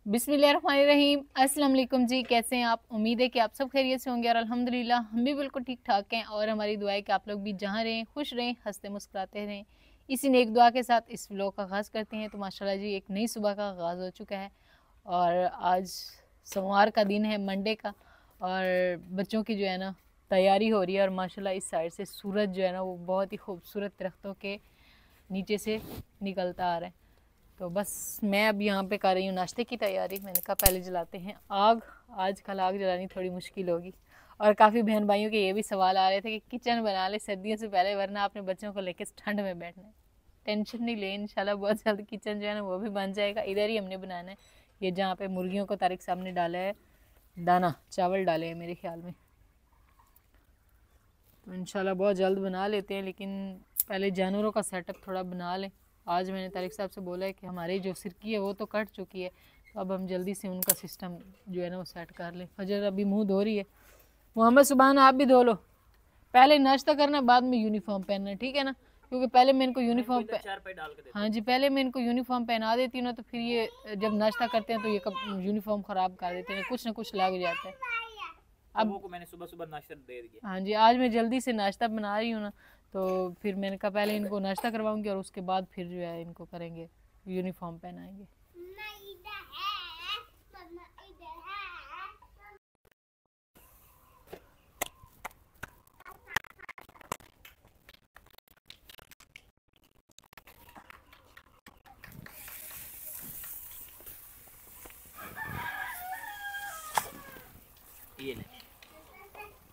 बिस्मिल्लाहिर्रहमानिर्रहीम। अस्सलाम वालेकुम जी, कैसे हैं आप? उम्मीद है कि आप सब खैरियत से होंगे और अल्हम्दुलिल्लाह हम भी बिल्कुल ठीक ठाक हैं। और हमारी दुआ है कि आप लोग भी जहाँ रहें खुश रहें, हंसते मुस्कुराते रहें। इसी नेक दुआ के साथ इस व्लॉग का आगाज़ करते हैं। तो माशाल्लाह जी, एक नई सुबह का आगाज़ हो चुका है और आज सोमवार का दिन है, मंडे का। और बच्चों की जो है ना तैयारी हो रही है। और माशाल्लाह इस साइड से सूरज जो है ना वो बहुत ही खूबसूरत दरख्तों के नीचे से निकलता आ रहा है। तो बस मैं अब यहाँ पे कर रही हूँ नाश्ते की तैयारी। मैंने कहा पहले जलाते हैं आग। आजकल आग जलानी थोड़ी मुश्किल होगी। और काफ़ी बहन भाइयों के ये भी सवाल आ रहे थे कि किचन बना ले सर्दियों से पहले, वरना आपने बच्चों को लेकर ठंड में बैठना है। टेंशन नहीं ले, इंशाल्लाह बहुत जल्द किचन जो है ना वो भी बन जाएगा। इधर ही हमने बनाना है, ये जहाँ पे मुर्गियों को तारिक साहब ने डाला है दाना, चावल डाले हैं मेरे ख्याल में। तो इंशाल्लाह बहुत जल्द बना लेते हैं, लेकिन पहले जानवरों का सेटअप थोड़ा बना लें। आज मैंने तारिक साहब से बोला है कि हमारी जो सिरकी है वो तो कट चुकी है, तो अब हम जल्दी से उनका सिस्टम जो है ना वो सेट कर लें। फजर अभी मुंह धो रही है। मोहम्मद सुबहान आप भी धो लो। पहले नाश्ता करना, बाद में यूनिफॉर्म पहनना, ठीक है ना? क्योंकि पहले मैं इनको यूनिफॉर्म हाँ जी, पहले मैं इनको यूनिफॉर्म पहना देती हूँ ना, तो फिर ये जब नाश्ता करते हैं तो ये यूनिफॉर्म ख़राब कर देते हैं, कुछ ना कुछ लग जाता है। अब को मैंने सुबह सुबह नाश्ता दे दिया। हाँ जी, आज मैं जल्दी से नाश्ता बना रही हूँ ना, तो फिर मैंने कहा पहले इनको नाश्ता करवाऊंगी और उसके बाद फिर जो है इनको करेंगे, यूनिफॉर्म पहनाएंगे। ये ले,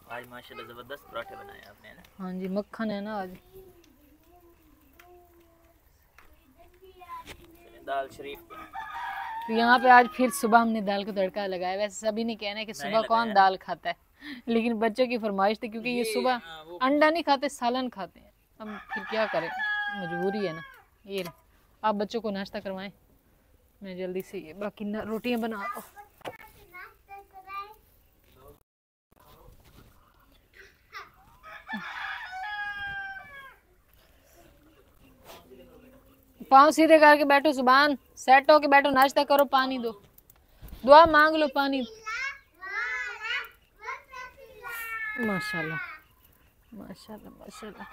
आज माशाल्लाह जबरदस्त पराठे बनाए आपने, है ना? हाँ जी, मक्खन है ना आज। दाल शरीफ पे तो यहाँ पे आज फिर सुबह हमने दाल का तड़का लगाया। वैसे सभी ने कहना है कि मैंने सुबह कौन लगाया ना। दाल खाता है लेकिन बच्चों की फरमाइश थी, क्योंकि ये सुबह वो अंडा नहीं खाते, सालन खाते हैं। अब फिर क्या करें, मजबूरी है ना। ये ले, आप बच्चों को नाश्ता करवाएं, मैं जल्दी से ये बाकी रोटियां बना दो। 5 सीधे करके बैठो, सुबहान सेट होके बैठो, नाश्ता करो, पानी दो, दुआ मांग लो, पानी। माशाल्लाह माशाल्लाह माशाल्लाह।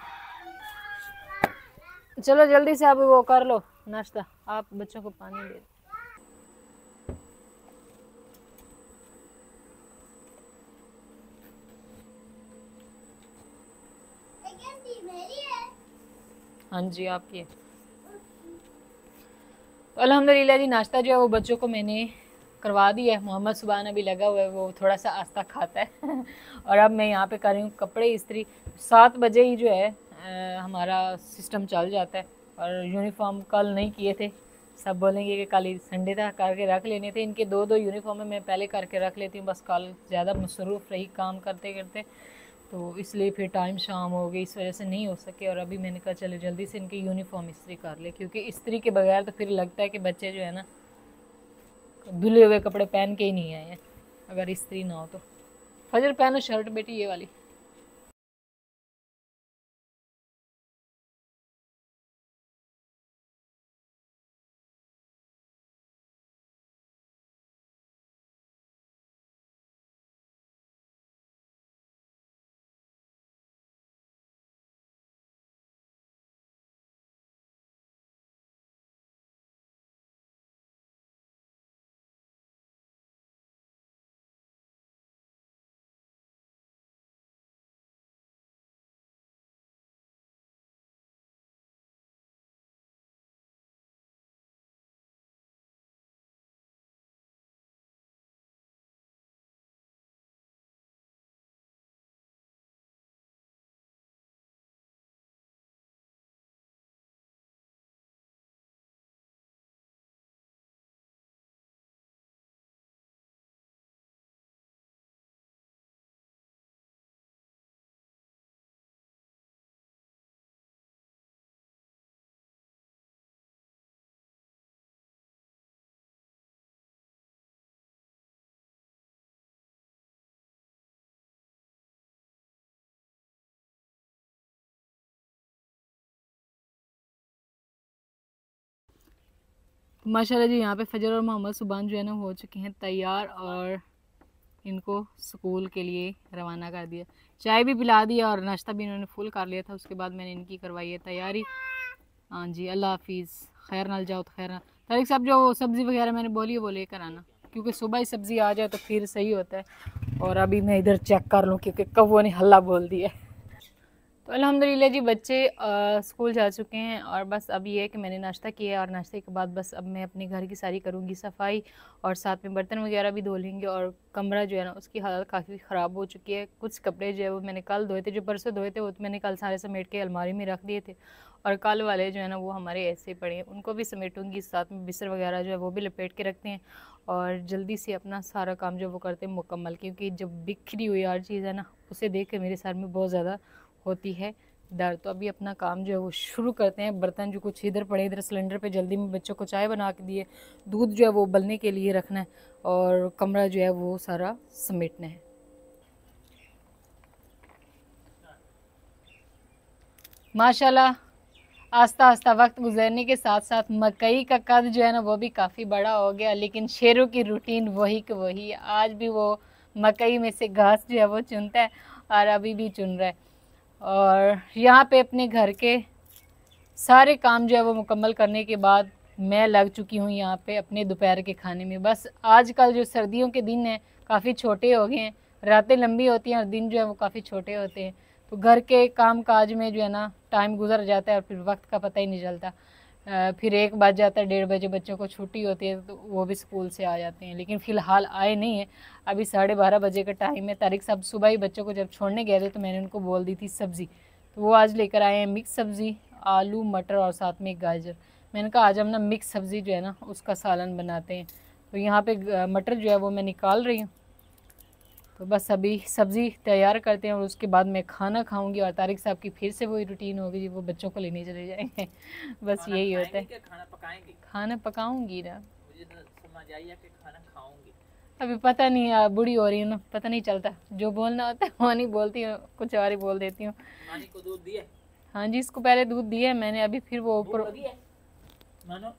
चलो जल्दी से आप वो कर लो नाश्ता, आप बच्चों को पानी दे दो। हाँ जी, आपकी है। तो अल्हम्दुलिल्लाह जी, नाश्ता जो है वो बच्चों को मैंने करवा दिया है। मोहम्मद सुबहान अभी लगा हुआ है, वो थोड़ा सा आस्ता खाता है और अब मैं यहाँ पे कर रही हूँ कपड़े इस्त्री। 7 बजे ही जो है हमारा सिस्टम चल जाता है। और यूनिफॉर्म कल नहीं किए थे, सब बोलेंगे कि कल संडे था करके रख लेने थे। इनके 2-2 यूनिफॉर्म मैं पहले करके रख लेती हूँ, बस कल ज़्यादा मसरूफ़ रही काम करते करते, तो इसलिए फिर टाइम शाम हो गई, इस वजह से नहीं हो सके। और अभी मैंने कहा चलो जल्दी से इनकी यूनिफॉर्म इस्त्री कर ले, क्योंकि इस्त्री के बगैर तो फिर लगता है कि बच्चे जो है ना धुले हुए कपड़े पहन के ही नहीं आए हैं अगर इस्त्री ना हो तो। फजर पहनो शर्ट बेटी, ये वाली। माशाल्लाह जी यहाँ पे फजर और मोहम्मद सुबान जो है ना हो चुके हैं तैयार और इनको स्कूल के लिए रवाना कर दिया। चाय भी पिला दिया और नाश्ता भी इन्होंने फुल कर लिया था। उसके बाद मैंने इनकी करवाई है तैयारी। हाँ जी, अल्लाह हाफिज़, खैर नाल जाओ तो खैर नाल। तारिक साहब जो सब्ज़ी वगैरह मैंने बोली है वो लेकर आना, क्योंकि सुबह ही सब्ज़ी आ जाए तो फिर सही होता है। और अभी मैं इधर चेक कर लूँ क्योंकि कौवों ने हल्ला बोल दिया। तो अल्हम्दुलिल्लाह जी बच्चे स्कूल जा चुके हैं और बस अब ये है कि मैंने नाश्ता किया और नाश्ते के बाद बस अब मैं अपने घर की सारी करूँगी सफाई और साथ में बर्तन वगैरह भी धो लेंगे। और कमरा जो है ना उसकी हालत काफ़ी ख़राब हो चुकी है। कुछ कपड़े जो है वो मैंने कल धोए थे, जो परसों धोए थे वो तो मैंने कल सारे समेट के अलमारी में रख दिए थे, और कल वाले जो है ना वो हमारे ऐसे ही पड़े हैं, उनको भी समेटूँगी। साथ में बिस्तर वगैरह जो है वो भी लपेट के रखते हैं और जल्दी से अपना सारा काम जो वो करते हैं मुकम्मल, क्योंकि जब बिखरी हुई हर चीज़ है ना उसे देख के मेरे सर में बहुत ज़्यादा होती है दर्द। तो अभी अपना काम जो है वो शुरू करते हैं। बर्तन जो कुछ इधर पड़े, इधर सिलेंडर पे जल्दी में बच्चों को चाय बना के दिए, दूध जो है वो उबलने के लिए रखना है और कमरा जो है वो सारा समेटना है। माशाल्लाह आस्ता आस्ता वक्त गुजरने के साथ साथ मकई का कद जो है ना वो भी काफ़ी बड़ा हो गया, लेकिन शेरों की रूटीन वही कि वही। आज भी वो मकई में से घास जो है वो चुनता है और अभी भी चुन रहा है। और यहाँ पे अपने घर के सारे काम जो है वो मुकम्मल करने के बाद मैं लग चुकी हूँ यहाँ पे अपने दोपहर के खाने में। बस आजकल जो सर्दियों के दिन हैं काफ़ी छोटे हो गए हैं, रातें लंबी होती हैं और दिन जो है वो काफ़ी छोटे होते हैं, तो घर के काम काज में जो है ना टाइम गुजर जाता है और फिर वक्त का पता ही नहीं चलता। फिर 1 बज जाता है, 1:30 बजे बच्चों को छुट्टी होती है तो वो भी स्कूल से आ जाते हैं, लेकिन फ़िलहाल आए नहीं है। अभी 12:30 बजे का टाइम है। तारिक साहब सुबह ही बच्चों को जब छोड़ने गए थे तो मैंने उनको बोल दी थी सब्ज़ी, तो वो आज लेकर आए हैं मिक्स सब्ज़ी, आलू मटर और साथ में गाजर। मैंने कहा आज हम ना मिक्स सब्ज़ी जो है ना उसका सालन बनाते हैं। तो यहाँ पे मटर जो है वो मैं निकाल रही हूँ। तो बस अभी सब्ज़ी तैयार करते हैं और उसके बाद मैं खाना खाऊंगी और तारिक साहब की फिर से वही रूटीन होगी, वो बच्चों को लेने चले जाएंगे। बस यही होता है। खाना पकाएंगे? खाना पकाऊंगी ना, मुझे तो समझ आई है कि खाना खाऊंगी। अभी पता नहीं यार, बूढ़ी हो रही हूँ ना, पता नहीं चलता, जो बोलना होता है वो नहीं बोलती हूँ, कुछ और ही बोल देती हूँ। मानी को दूध दिया? हाँ जी, इसको पहले दूध दिया है मैंने, अभी फिर वो ऊपर मानो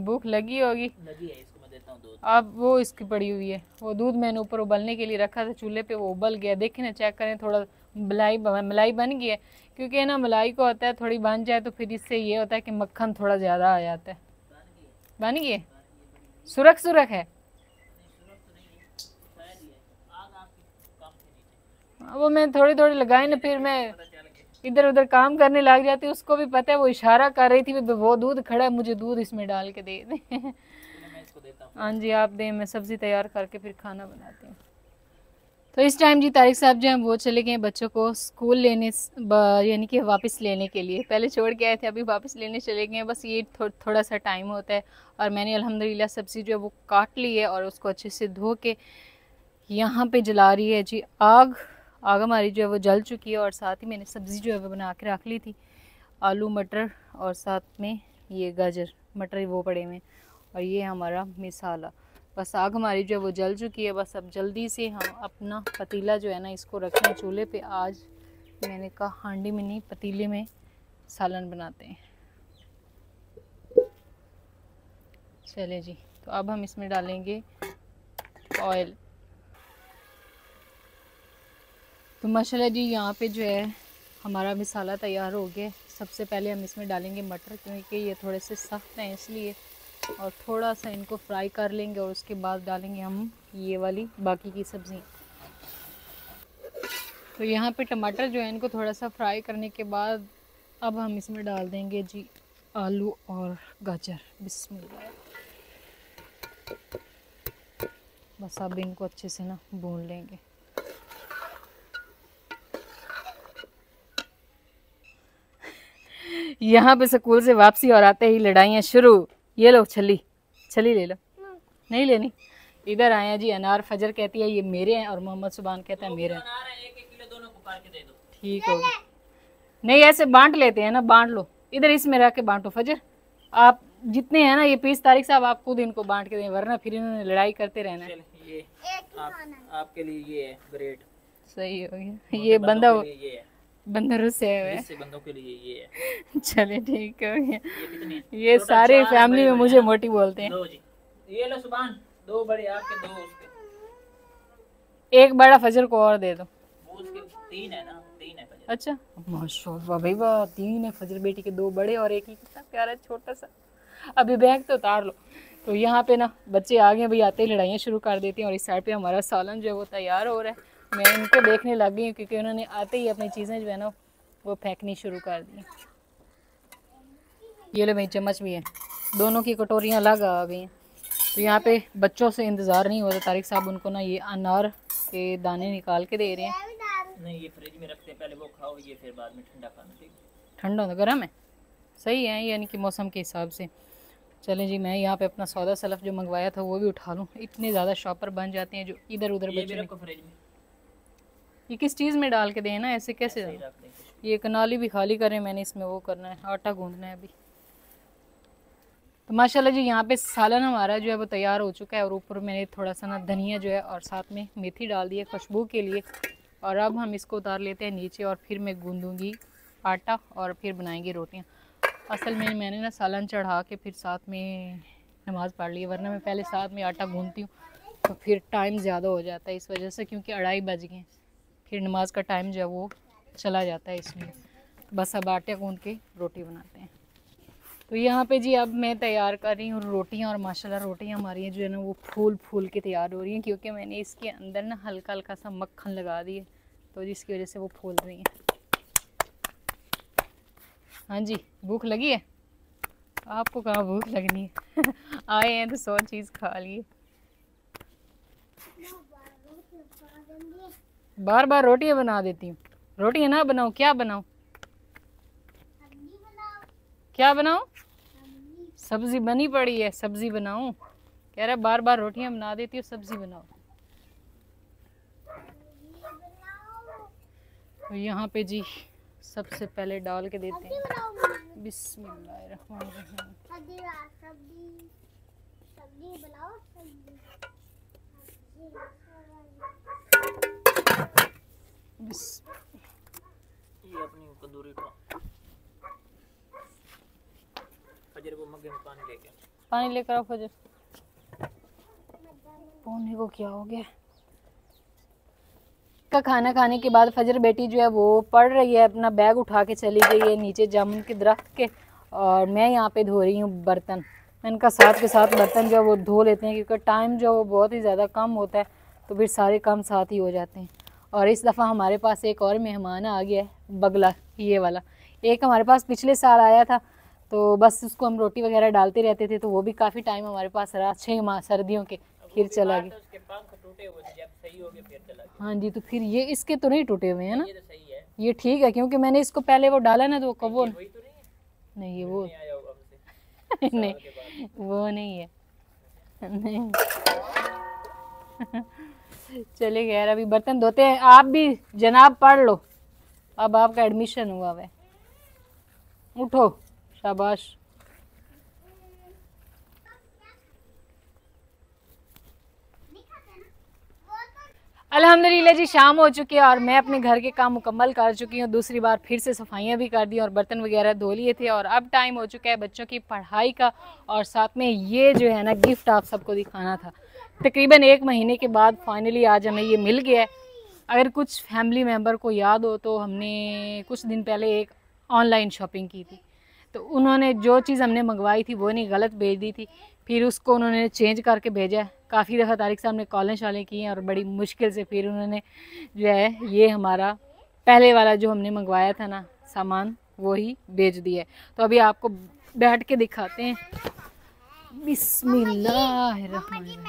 भूख लगी होगी, लगी है, इसको मैं देता हूँ दूध। अब वो इसकी पड़ी हुई है। वो दूध मैंने ऊपर उबलने के लिए रखा था चूल्हे पे, वो उबल गया। देखें ना, चेक करें, थोड़ा मलाई बन गई है, क्योंकि ना मलाई को होता है थोड़ी बन जाए तो फिर इससे ये होता है कि मक्खन थोड़ा ज़्यादा आ जाता है। बन गई है, सुरख सुरख है। वो मैं थोड़ी थोड़ी लगाई ना, फिर मैं इधर उधर काम करने लग जाती, उसको भी पता है, वो इशारा कर रही थी वो दूध खड़ा है, मुझे दूध इसमें डाल के दे दे। हाँ जी आप दें, मैं सब्ज़ी तैयार करके फिर खाना बनाती हूँ। तो इस टाइम जी तारिक साहब जो हैं वो चले गए बच्चों को स्कूल लेने, यानी कि वापस लेने के लिए। पहले छोड़ के आए थे, अभी वापस लेने चले गए। बस ये थोड़ा सा टाइम होता है। और मैंने अल्हम्दुलिल्लाह सब्ज़ी जो है वो काट ली है और उसको अच्छे से धो के यहाँ पे जला रही है जी आग हमारी जो है वो जल चुकी है। और साथ ही मैंने सब्ज़ी जो है वो बना के रख ली थी, आलू मटर और साथ में ये गाजर मटर वो पड़े हुए, और ये हमारा मिसाला। बस आग हमारी जो है वो जल चुकी है। बस अब जल्दी से हम अपना पतीला जो है ना इसको रखें चूल्हे पे। आज मैंने कहा हांडी में नहीं, पतीले में सालन बनाते हैं। चले जी, तो अब हम इसमें डालेंगे ऑयल। तो माशाल्लाह जी यहाँ पे जो है हमारा मिसाला तैयार हो गया। सबसे पहले हम इसमें डालेंगे मटर, क्योंकि ये थोड़े से सख्त हैं इसलिए, और थोड़ा सा इनको फ्राई कर लेंगे और उसके बाद डालेंगे हम ये वाली बाकी की सब्ज़ी। तो यहाँ पे टमाटर जो है इनको थोड़ा सा फ्राई करने के बाद अब हम इसमें डाल देंगे जी आलू और गाजर। बिस्मिल्लाह। बस अब इनको अच्छे से ना भून लेंगे। यहाँ पे स्कूल से वापसी और आते ही लड़ाइयाँ शुरू। ये लो छली ले लो, नहीं लेनी। इधर आए जी अनार। फजर कहती है ये मेरे हैं और मोहम्मद सुबान कहता है मेरे हैं। ठीक हो, नहीं ऐसे बांट लेते हैं ना, बांट लो, इधर इसमें रख के बांटो। फजर आप जितने हैं ना ये पीस तारिक साहब आप खुद इनको बांट के दें, वरना फिर इन्होंने लड़ाई करते रहना है। ये आपके लिए ये है ब्रेड। सही हो गया, ये बंदा बंदरों से है। इससे बंदों के लिए ये है। चले ठीक है। ये कितने हैं? ये टोटल सारे 4 फैमिली बड़े में बड़े मुझे हैं ना? मोटी बोलते हैं। लो जी, ये लो सुभान, 2 बड़े आपके, 2 उसके। एक बड़ा फजर को और दे दो। वो उसके 3 है ना, 3 है फजर। अच्छा माशाल्लाह भाई वाह, 3 है फजर बेटी के, 2 बड़े और एक ही कितना प्यारा छोटा सा। अभी बैग तो उतार लो। तो यहाँ पे ना बच्चे आ गए भाई, आते ही लड़ाइयाँ शुरू कर देती हैं। और इस साइड पे हमारा सालन जो है वो तैयार हो रहा है। मैं इनको देखने लग गई हूँ क्योंकि उन्होंने आते ही अपनी चीज़ें जो है ना वो फेंकनी शुरू कर दी। ये लो भाई चम्मच भी है, दोनों की कटोरियाँ अलग आ गई हैं। तो यहाँ पे बच्चों से इंतज़ार नहीं होता, तारिक साहब उनको ना ये अनार के दाने निकाल के दे रहे हैं। नहीं, ये फ्रिज में रखते हैं, पहले वो खाओ, ये फिर बाद में ठंडा खाना। ठीक है, ठंडा होता गर्म है, सही है, यानी कि मौसम के हिसाब से। चलें जी, मैं यहाँ पे अपना सौदा सलफ जो मंगवाया था वो भी उठा लूँ। इतने ज़्यादा शॉपर बन जाते हैं जो इधर उधर ये भी बच्चों रखो फ्रिज में। ये किस चीज़ में डाल के दें ना, ऐसे कैसे ऐसे ही डालें? रख दें कुछ। ये कनाली भी खाली करें मैंने, इसमें वो करना है, आटा गूंदना है अभी। तो माशाल्लाह जी यहाँ पे सालन हमारा जो है वो तैयार हो चुका है। और ऊपर मैंने थोड़ा सा ना धनिया जो है और साथ में मेथी डाल दी है खुशबू के लिए। और अब हम इसको उतार लेते हैं नीचे और फिर मैं गूंदूँगी आटा और फिर बनाएंगे रोटियाँ। असल में मैंने ना सालन चढ़ा के फिर साथ में नमाज़ पढ़ ली, वरना मैं पहले साथ में आटा गूंदती हूँ तो फिर टाइम ज़्यादा हो जाता है इस वजह से, क्योंकि 2:30 बज गए, फिर नमाज का टाइम जो है वो चला जाता है इसलिए। तो बस अब आटे गूंद के रोटी बनाते हैं। तो यहाँ पे जी अब मैं तैयार कर रही हूँ रोटियाँ। और माशाल्लाह रोटियाँ हमारी जो है ना वो फूल फूल के तैयार हो रही हैं, क्योंकि मैंने इसके अंदर ना हल्का हल्का सा मक्खन लगा दिए, तो जिसकी वजह से वो फूल रही हैं। हाँ जी, भूख लगी है? आपको कहाँ भूख लगनी है? आए हैं तो 100 चीज़ खा लिए। बार बार रोटियाँ बना देती हूँ। रोटियाँ ना बनाओ, क्या बनाओ? क्या बनाओ? सब्जी बनी पड़ी है, सब्जी बनाऊं? कह रहा बार बार रोटियां बना देती हो, सब्जी बनाओ। तो यहाँ पे जी सबसे पहले डाल के देते हैं बिस्मिल्लाहिर्रहमानिर्रहीम। ये अपनी तंदूरी उठाओ। फजर वो मग्गे में पानी लेकर आओ फजर। पौने को क्या हो गया? का खाना खाने के बाद फजर बेटी जो है वो पढ़ रही है, अपना बैग उठा के चली गई है नीचे जामुन के दरख्त के। और मैं यहाँ पे धो रही हूँ बर्तन। मैंने कहा साथ के साथ बर्तन जो है वो धो लेते हैं, क्योंकि टाइम जो है वो बहुत ही ज़्यादा कम होता है, तो फिर सारे काम साथ ही हो जाते हैं। और इस दफ़ा हमारे पास एक और मेहमान आ गया है, बगला ये वाला। एक हमारे पास पिछले साल आया था, तो बस उसको हम रोटी वगैरह डालते रहते थे, तो वो भी काफ़ी टाइम हमारे पास रहा, 6 माह सर्दियों के, फिर चला गया। हाँ जी, तो फिर ये इसके तो नहीं टूटे हुए हैं ना? ये ठीक है, क्योंकि मैंने इसको पहले वो डाला ना तो कबो नहीं, ये वो नहीं, वो नहीं है, नहीं। चले गया, अभी बर्तन धोते हैं। आप भी जनाब पढ़ लो, अब आपका एडमिशन हुआ है, उठो, शाबाश। अल्हम्दुलिल्लाह जी, शाम हो चुकी है और मैं अपने घर के काम मुकम्मल कर चुकी हूँ। दूसरी बार फिर से सफाइयाँ भी कर दी और बर्तन वगैरह धो लिए थे। और अब टाइम हो चुका है बच्चों की पढ़ाई का, और साथ में ये जो है ना गिफ्ट आप सबको दिखाना था। तकरीबन 1 महीने के बाद फाइनली आज हमें ये मिल गया है। अगर कुछ फैमिली मेम्बर को याद हो तो हमने कुछ दिन पहले एक ऑनलाइन शॉपिंग की थी, तो उन्होंने जो चीज़ हमने मंगवाई थी वो नहीं, गलत भेज दी थी। फिर उसको उन्होंने चेंज करके भेजा है। काफ़ी दफ़ा तारिक साहब ने कॉलें शालें की हैं और बड़ी मुश्किल से फिर उन्होंने जो है ये हमारा पहले वाला जो हमने मंगवाया था ना सामान, वो ही भेज दिया है। तो अभी आपको बैठ के दिखाते हैं। बिस्मिल्लाहिर्रहमानिर्रहीम।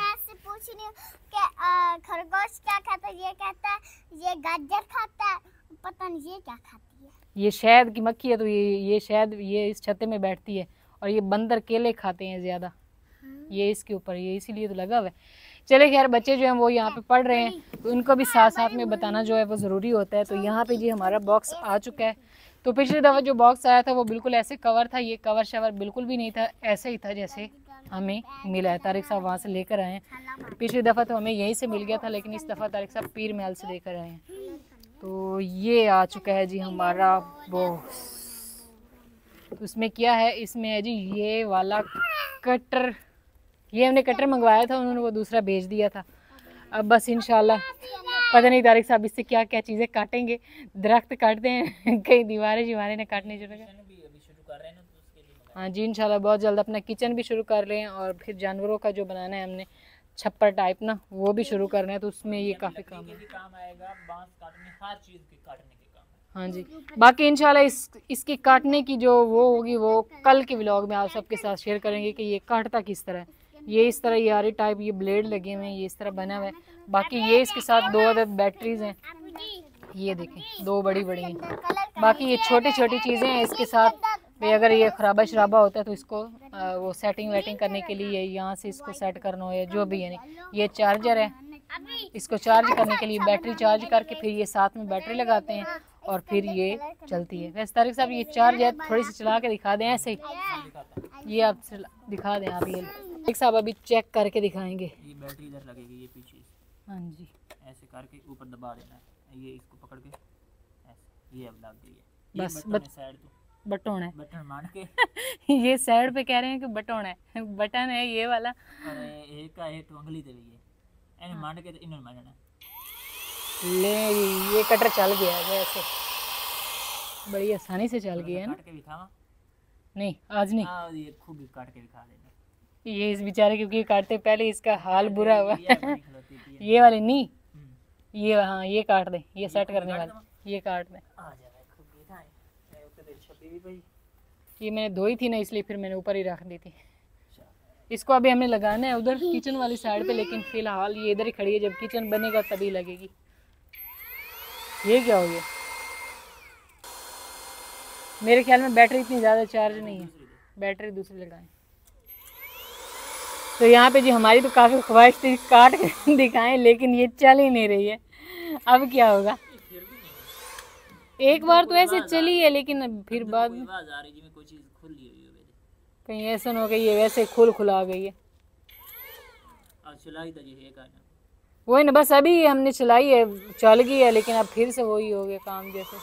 खरगोश क्या खाता है? ये कहता है ये गाजर खाता है, पता नहीं ये क्या खाती है। ये शहद की मक्खी है, तो ये शहद ये इस छत्ते में बैठती है। और ये बंदर केले खाते हैं ज़्यादा, ये इसके ऊपर, ये इसीलिए तो लगा हुआ है। चले खैर, बच्चे जो हैं वो यहाँ पे पढ़ रहे हैं, तो उनको भी साथ साथ में बताना जो है वो ज़रूरी होता है। तो यहाँ पे जी हमारा बॉक्स आ चुका है। तो पिछली दफ़ा जो बॉक्स आया था वो बिल्कुल ऐसे कवर था, ये कवर शवर बिल्कुल भी नहीं था, ऐसे ही था जैसे हमें मिला है। तारिक साहब वहाँ से लेकर आए हैं। पिछली दफ़ा तो हमें यहीं से मिल गया था, लेकिन इस दफ़ा तारिक साहब पीर महल से लेकर आए हैं। तो ये आ चुका है जी हमारा बॉक्स। तो उसमें क्या है, इसमें है जी ये वाला कटर। ये हमने कटर मंगवाया था, उन्होंने वो दूसरा भेज दिया था। अब बस इंशाल्लाह पता नहीं तारिक साहब इससे क्या क्या चीज़ें काटेंगे। दरख्त काटते हैं कई दीवारें शिवारें ने काटने शुरू कर। हाँ जी इंशाल्लाह बहुत जल्द अपना किचन भी शुरू कर रहे हैं और फिर जानवरों का जो बनाना है हमने छप्पर टाइप ना, वो भी शुरू करना है। तो उसमें ये काफ़ी काम है। हाँ जी, बाकी इंशाल्लाह इसकी काटने की जो वो होगी वो कल के व्लॉग में आप सबके साथ शेयर करेंगे कि ये काटता किस तरह है। ये इस तरह यारी टाइप ये ब्लेड लगे हुए हैं, ये इस तरह बना हुआ है। बाकी ये इसके साथ 2 अदद बैटरीज हैं, ये देखें 2 बड़ी बड़ी हैं। बाकी ये छोटी छोटी चीज़ें हैं इसके साथ। भाई अगर ये खराबा शराबा होता है तो इसको वो सेटिंग वेटिंग करने के लिए यहाँ से इसको सेट करना हो या जो भी है। ये चार्जर है, इसको चार्ज करने के लिए बैटरी चार्ज करके फिर ये साथ में बैटरी लगाते हैं और फिर ये चलती है। वैसे तारिक साहब ये चार्ज है, थोड़ी सी चला के दिखा दें ऐसे ही, ये आप दिखा दें आप। ये तारिक साहब अभी चेक करके दिखाएंगे। ये बैटरी इधर लगेगी, ये पीछे हाँ जी ऐसे करके ऊपर दबा देना है, ये इसको पकड़ के ऐसे, ये अब लग गई है। बस साइड तो बटन है, बटन मान के ये साइड पे कह रहे हैं कि बटन है, बटन है ये वाला। अरे एक का है तो अंगली दे है, इन्हें मान के तो इन्हें मानना ले। ये कटर चल गया है वैसे, बड़ी आसानी से चल गया है ना। काट के दिखावा नहीं आज नहीं, हां ये खूब काट के दिखा देना। ये इस बेचारे क्योंकि काटते पहले इसका हाल बुरा हुआ। ये वाली नहीं, ये हाँ ये काट दे, ये सेट करने वाला ये काट दे। ये मैंने धोई थी ना इसलिए फिर मैंने ऊपर ही रख दी थी। इसको अभी हमें लगाना है उधर किचन वाली साइड पे, लेकिन फिलहाल ये इधर ही खड़ी है, जब किचन बनेगा तभी लगेगी। ये क्या हो गया, मेरे ख्याल में बैटरी इतनी ज़्यादा चार्ज नहीं है, बैटरी दूसरी लगाएं। तो यहाँ पे जी हमारी तो काफ़ी ख्वाहिश थी काट के दिखाएं, लेकिन ये चल ही नहीं रही है। अब क्या होगा, एक बार तो ऐसे चली है लेकिन फिर बाद में कहीं ऐसा न हो गई है वैसे खुला गई है। वही ना, बस अभी हमने चलाई है चल गई है, लेकिन अब फिर से वही हो गया काम जैसे।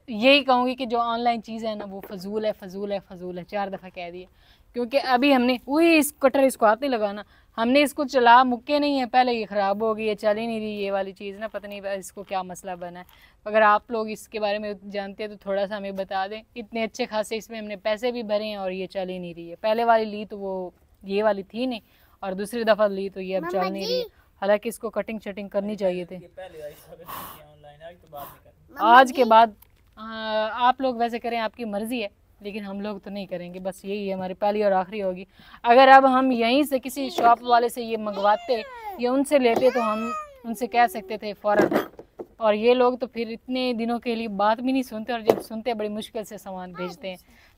यही कहूँगी कि जो ऑनलाइन चीज़ है ना वो फजूल है, फजूल है, फजूल है, 4 दफ़ा कह दिए। क्योंकि अभी हमने वही इस कटर इसको हाथ नहीं लगाना, हमने इसको चला मुक्के नहीं है, पहले ये ख़राब हो गई है, चल ही नहीं रही ये वाली चीज़ ना, पता नहीं इसको क्या मसला बना है। अगर आप लोग इसके बारे में जानते हैं तो थोड़ा सा हमें बता दें। इतने अच्छे खासे इसमें हमने पैसे भी भरे हैं और ये चल ही नहीं रही है। पहले वाली ली तो वो ये वाली थी नहीं, और दूसरी दफ़ा ली तो ये अब चल नहीं रही है। हालांकि इसको कटिंग शटिंग करनी चाहिए थे आज के बाद। आप लोग वैसे करें, आपकी मर्ज़ी है, लेकिन हम लोग तो नहीं करेंगे। बस यही है हमारी पहली और आखिरी होगी। अगर अब हम यहीं से किसी शॉप वाले से ये मंगवाते या उनसे लेते तो हम उनसे कह सकते थे फ़ौरन, और ये लोग तो फिर इतने दिनों के लिए बात भी नहीं सुनते, और जब सुनते बड़ी मुश्किल से सामान भेजते हैं।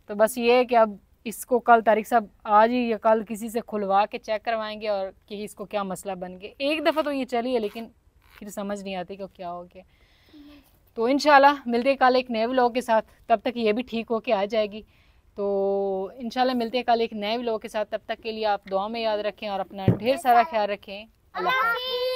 तो बस ये है कि अब इसको कल तारिक साहब आज ही या कल किसी से खुलवा के चेक करवाएंगे और कि इसको क्या मसला बन गया। एक दफ़ा तो ये चली है लेकिन फिर समझ नहीं आती कि क्या हो गया। तो इंशाल्लाह मिलते हैं कल एक नए व्लॉग के साथ, तब तक ये भी ठीक हो के आ जाएगी। तो इंशाल्लाह मिलते हैं कल एक नए व्लॉग के साथ, तब तक के लिए आप दुआ में याद रखें और अपना ढेर सारा ख्याल रखें। अल्लाह हाफ़िज़।